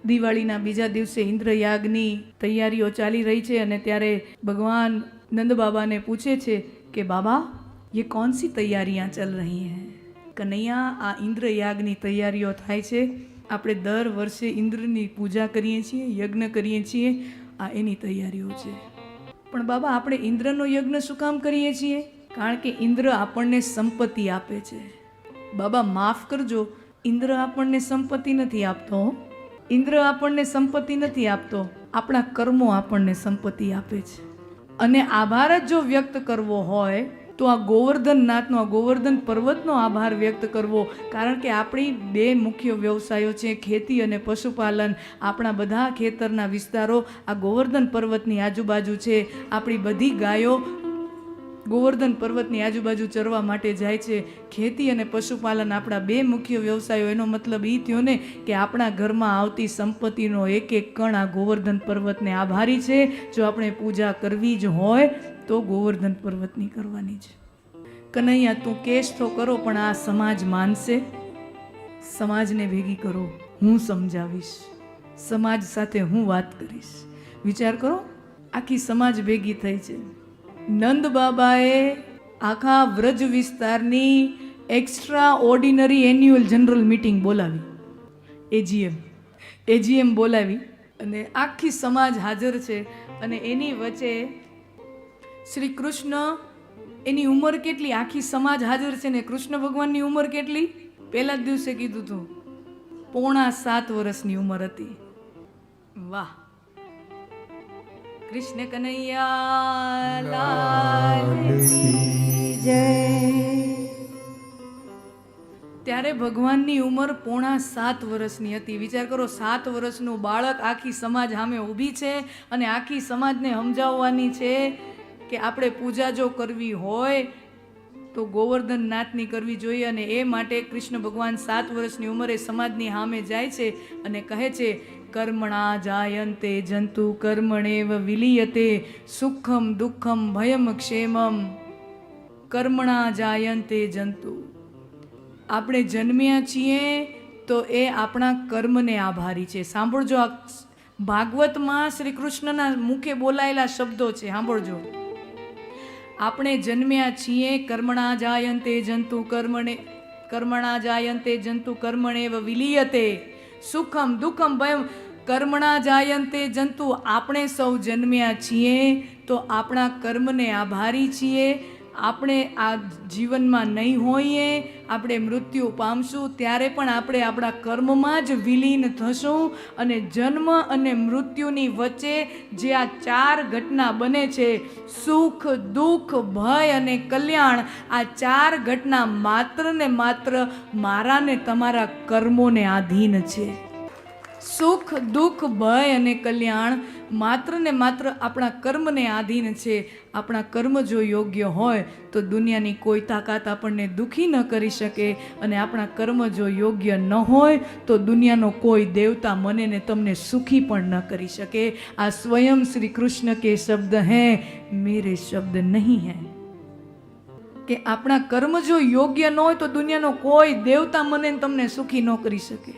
દિવાળીના બીજા દિવસે ઇન્દ્રયાગની તૈયારીઓ ચાલી રહી છે અને ત્યારે ભગવાન નંદ બાબાને પૂછે છે કે બાબા ये कौन सी तैयारियां चल रही हैं? कन्हैया, आ ઇન્દ્રયાગની તૈયારીઓ થાય છે. આપણે દર વર્ષે ઇન્દ્રની પૂજા કરીએ છીએ, યજ્ઞ કરીએ છીએ. આ એની તૈયારીઓ છે. પણ બાબા, આપણે ઇન્દ્રનો યજ્ઞ શું કામ કરીએ છીએ? કારણ કે ઇન્દ્ર આપણને સંપત્તિ આપે છે. બાબા માફ કરજો, ઇન્દ્ર આપણને સંપત્તિ નથી આપતો. ઇન્દ્ર આપણને સંપત્તિ નથી આપતો, આપણા કર્મો આપણને સંપત્તિ આપે છે. અને આભાર જ જો વ્યક્ત કરવો હોય તો આ ગોવર્ધન નાથનો, આ ગોવર્ધન પર્વતનો આભાર વ્યક્ત કરવો. કારણ કે આપણી બે મુખ્ય વ્યવસાયો છે, ખેતી અને પશુપાલન. આપણા બધા ખેતરના વિસ્તારો આ ગોવર્ધન પર્વતની આજુબાજુ છે. આપણી બધી ગાયો ગોવર્ધન પર્વતની આજુબાજુ ચરવા માટે જાય છે. ખેતી અને પશુપાલન આપણા બે મુખ્ય વ્યવસાયો. એનો મતલબ એ થયો ને કે આપણા ઘરમાં આવતી સંપત્તિનો એક એક કણ આ ગોવર્ધન પર્વતને આભારી છે. જો આપણે પૂજા કરવી જ હોય તો ગોવર્ધન પર્વતની કરવાની છે. કનૈયા, તું કેશ તો કરો, પણ આ સમાજ માનશે? સમાજને ભેગી કરો, હું સમજાવીશ. સમાજ સાથે હું વાત કરીશ. વિચાર કરો, આખી સમાજ ભેગી થઈ છે. નંદ બાબાએ આખા વ્રજ વિસ્તારની extra ordinary annual general meeting બોલાવી, એજીએમ બોલાવી, અને આખી સમાજ હાજર છે. અને એની વચ્ચે શ્રી કૃષ્ણ, એની ઉંમર કેટલી? આખી સમાજ હાજર છે ને કૃષ્ણ ભગવાનની ઉંમર કેટલી? પહેલા જ દિવસે કીધું હતું, 7.5 વર્ષની ઉંમર હતી. વાહ! કૃષ્ણ કનૈયા લાલ કી જય. ત્યારે ભગવાનની ઉંમર 7.5 વર્ષની હતી. વિચાર કરો, 7 વર્ષનું બાળક, આખી સમાજ સામે ઊભી છે અને આખી સમાજને સમજાવવાની છે કે આપણે પૂજા જો કરવી હોય તો ગોવર્ધન નાથની કરવી જોઈએ. અને એ માટે કૃષ્ણ ભગવાન 7 વર્ષની ઉંમરે સમાજની સામે જાય છે અને કહે છે, કર્મણા જાયન્તે જંતુ કર્મણેવ વિલીયતે સુખમ દુઃખમ ભયમ ક્ષેમમ. કર્મણા જાયન્તે જંતુ. આપણે જન્મ્યા છીએ તો એ આપણા કર્મને આભારી છે. સાંભળજો, આ ભાગવતમાં શ્રી કૃષ્ણના મુખે બોલાયેલા શબ્દો છે, સાંભળજો. આપણે જન્મ્યા છીએ, કર્મણા જાયન્તે જંતુ કર્મણા જાયન્તે જંતુ કર્મણેવ વિલીયતે સુખમ દુઃખમ ભયમ. કર્મણા જાયન્તે જંતુ. આપણે સૌ જન્મ્યા છીએ તો આપણા કર્મને આભારી છીએ. આપણે આ જીવનમાં નહીં હોઈએ, આપણે મૃત્યુ પામશું ત્યારે પણ આપણે આપણા કર્મમાં જ વિલીન થશું. અને જન્મ અને મૃત્યુની વચ્ચે જે આ 4 ઘટના બને છે, સુખ, દુઃખ, ભય અને કલ્યાણ, આ 4 ઘટના માત્ર ને માત્ર મારા ને તમારા કર્મોને આધીન છે. સુખ, દુઃખ, ભય અને કલ્યાણ માત્ર ને માત્ર આપણા કર્મને આધીન છે. આપણા કર્મ જો યોગ્ય હોય તો દુનિયાની કોઈ તાકાત આપણને દુઃખી ન કરી શકે. અને આપણા કર્મ જો યોગ્ય ન હોય તો દુનિયાનો કોઈ દેવતા મને ને તમને સુખી પણ ન કરી શકે. આ સ્વયં શ્રી કૃષ્ણ કે શબ્દ હૈ, મેરે શબ્દ નહીં હૈ. કે આપણા કર્મ જો યોગ્ય ન હોય તો દુનિયાનો કોઈ દેવતા મને ને તમને સુખી ન કરી શકે.